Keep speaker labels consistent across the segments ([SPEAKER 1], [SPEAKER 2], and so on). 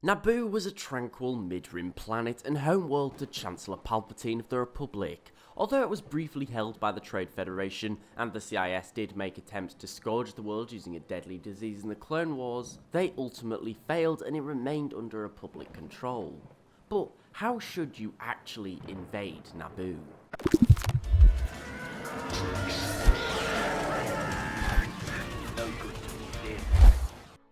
[SPEAKER 1] Naboo was a tranquil mid-rim planet and homeworld to Chancellor Palpatine of the Republic. Although it was briefly held by the Trade Federation and the CIS did make attempts to scourge the world using a deadly disease in the Clone Wars, they ultimately failed and it remained under Republic control. But how should you actually invade Naboo?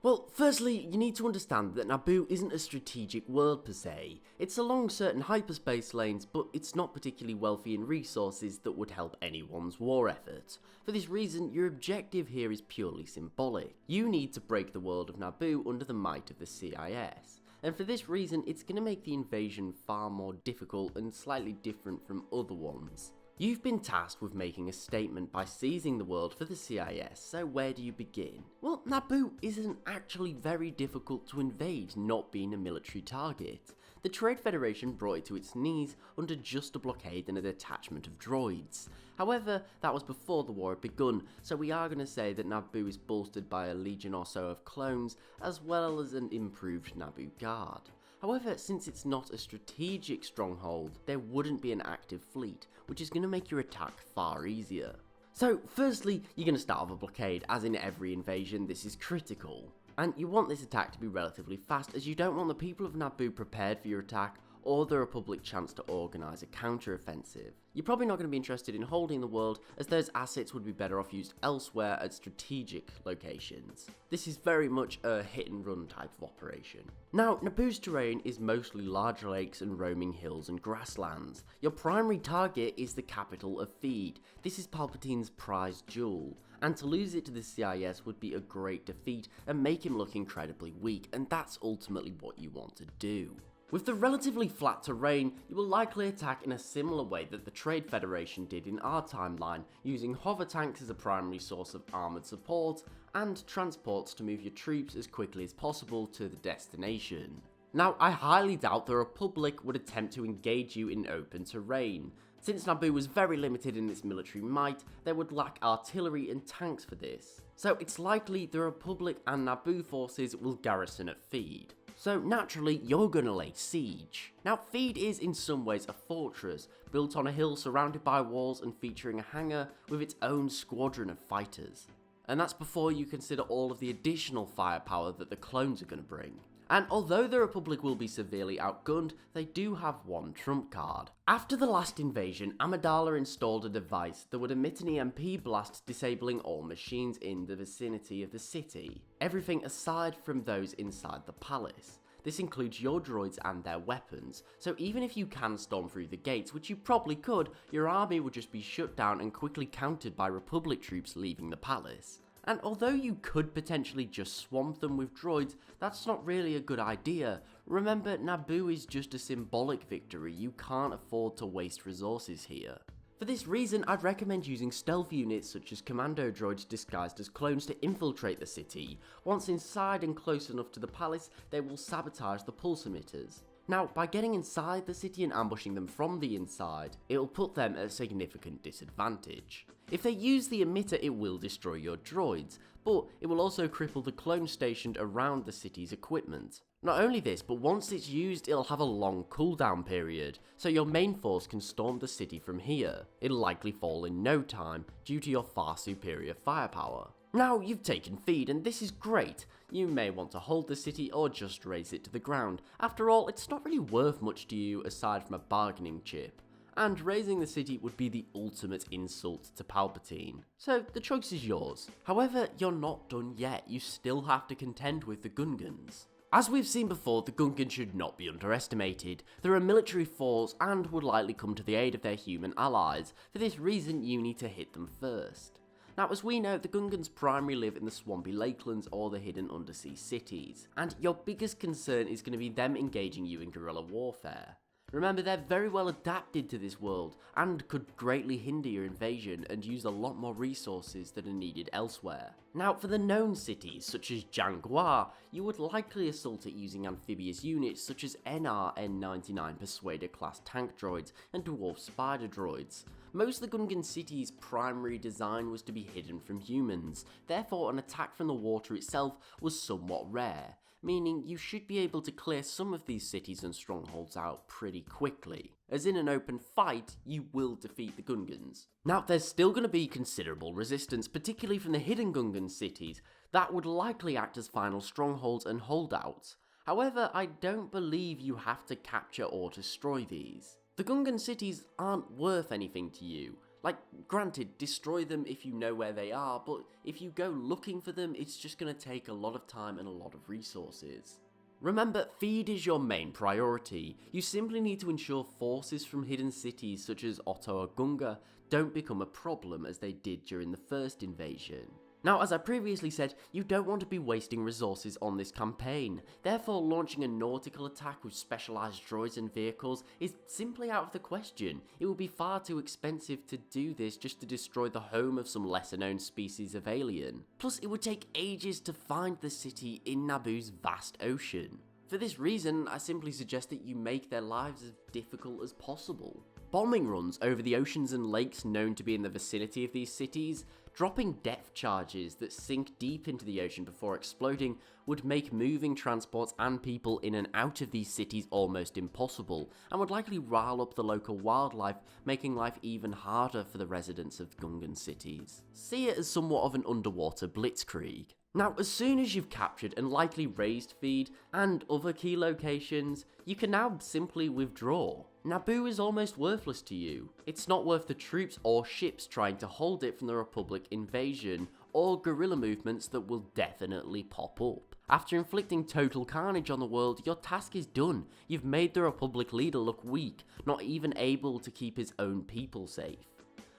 [SPEAKER 1] Well, firstly, you need to understand that Naboo isn't a strategic world per se. It's along certain hyperspace lanes, but it's not particularly wealthy in resources that would help anyone's war effort. For this reason, your objective here is purely symbolic. You need to break the world of Naboo under the might of the CIS. And for this reason, it's going to make the invasion far more difficult and slightly different from other ones. You've been tasked with making a statement by seizing the world for the CIS, so where do you begin? Well, Naboo isn't actually very difficult to invade, not being a military target. The Trade Federation brought it to its knees under just a blockade and a detachment of droids. However, that was before the war had begun, so we are going to say that Naboo is bolstered by a legion or so of clones, as well as an improved Naboo guard. However, since it's not a strategic stronghold, there wouldn't be an active fleet, which is going to make your attack far easier. So firstly, you're going to start with a blockade, as in every invasion this is critical. And you want this attack to be relatively fast, as you don't want the people of Naboo prepared for your attack or the Republic chance to organise a counter-offensive. You're probably not going to be interested in holding the world, as those assets would be better off used elsewhere at strategic locations. This is very much a hit-and-run type of operation. Now, Naboo's terrain is mostly large lakes and roaming hills and grasslands. Your primary target is the capital of Feed. This is Palpatine's prized jewel, and to lose it to the CIS would be a great defeat and make him look incredibly weak, and that's ultimately what you want to do. With the relatively flat terrain, you will likely attack in a similar way that the Trade Federation did in our timeline, using hover tanks as a primary source of armoured support, and transports to move your troops as quickly as possible to the destination. Now, I highly doubt the Republic would attempt to engage you in open terrain. Since Naboo was very limited in its military might, they would lack artillery and tanks for this. So it's likely the Republic and Naboo forces will garrison at Feed. So naturally, you're gonna lay siege. Now, Feed is in some ways a fortress, built on a hill surrounded by walls and featuring a hangar with its own squadron of fighters. And that's before you consider all of the additional firepower that the clones are gonna bring. And although the Republic will be severely outgunned, they do have one trump card. After the last invasion, Amidala installed a device that would emit an EMP blast, disabling all machines in the vicinity of the city. Everything aside from those inside the palace. This includes your droids and their weapons, so even if you can storm through the gates, which you probably could, your army would just be shut down and quickly countered by Republic troops leaving the palace. And although you could potentially just swamp them with droids, that's not really a good idea. Remember, Naboo is just a symbolic victory, you can't afford to waste resources here. For this reason, I'd recommend using stealth units such as commando droids disguised as clones to infiltrate the city. Once inside and close enough to the palace, they will sabotage the pulse emitters. Now, by getting inside the city and ambushing them from the inside, it will put them at a significant disadvantage. If they use the emitter, it will destroy your droids, but it will also cripple the clones stationed around the city's equipment. Not only this, but once it's used, it'll have a long cooldown period, so your main force can storm the city from here. It'll likely fall in no time, due to your far superior firepower. Now, you've taken Feed, and this is great. You may want to hold the city or just raze it to the ground. After all, it's not really worth much to you aside from a bargaining chip. And raising the city would be the ultimate insult to Palpatine. So the choice is yours. However, you're not done yet. You still have to contend with the Gungans. As we've seen before, the Gungans should not be underestimated. They're a military force and would likely come to the aid of their human allies. For this reason, you need to hit them first. Now, as we know, the Gungans primarily live in the swampy lakelands or the hidden undersea cities, and your biggest concern is going to be them engaging you in guerrilla warfare. Remember, they're very well adapted to this world, and could greatly hinder your invasion and use a lot more resources that are needed elsewhere. Now, for the known cities, such as Janguar, you would likely assault it using amphibious units such as NR-N99 Persuader class tank droids and dwarf spider droids. Most of the Gungan cities' primary design was to be hidden from humans, therefore an attack from the water itself was somewhat rare. meaning you should be able to clear some of these cities and strongholds out pretty quickly, as in an open fight, you will defeat the Gungans. Now, there's still going to be considerable resistance, particularly from the hidden Gungan cities, that would likely act as final strongholds and holdouts. However, I don't believe you have to capture or destroy these. The Gungan cities aren't worth anything to you. Like, granted, destroy them if you know where they are, but if you go looking for them, it's just going to take a lot of time and a lot of resources. Remember, feed is your main priority. You simply need to ensure forces from hidden cities such as Otto or Gunga don't become a problem as they did during the first invasion. Now, as I previously said, you don't want to be wasting resources on this campaign, therefore launching a nautical attack with specialised droids and vehicles is simply out of the question. It would be far too expensive to do this just to destroy the home of some lesser known species of alien. Plus, it would take ages to find the city in Naboo's vast ocean. For this reason, I simply suggest that you make their lives as difficult as possible. Bombing runs over the oceans and lakes known to be in the vicinity of these cities, dropping depth charges that sink deep into the ocean before exploding would make moving transports and people in and out of these cities almost impossible, and would likely rile up the local wildlife, making life even harder for the residents of Gungan cities. See it as somewhat of an underwater blitzkrieg. Now, as soon as you've captured and likely raised feed and other key locations, you can now simply withdraw. Naboo is almost worthless to you. It's not worth the troops or ships trying to hold it from the Republic invasion, or guerrilla movements that will definitely pop up. After inflicting total carnage on the world, your task is done. You've made the Republic leader look weak, not even able to keep his own people safe.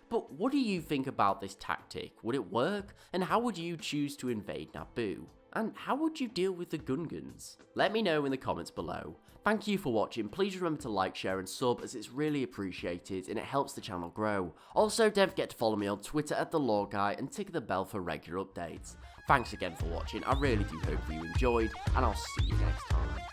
[SPEAKER 1] But what do you think about this tactic? Would it work? And how would you choose to invade Naboo? And how would you deal with the Gungans? Let me know in the comments below. Thank you for watching. Please remember to like, share and sub, as it's really appreciated and it helps the channel grow. Also, don't forget to follow me on Twitter at @TheLoreGuy and tick the bell for regular updates. Thanks again for watching. I really do hope you enjoyed, and I'll see you next time.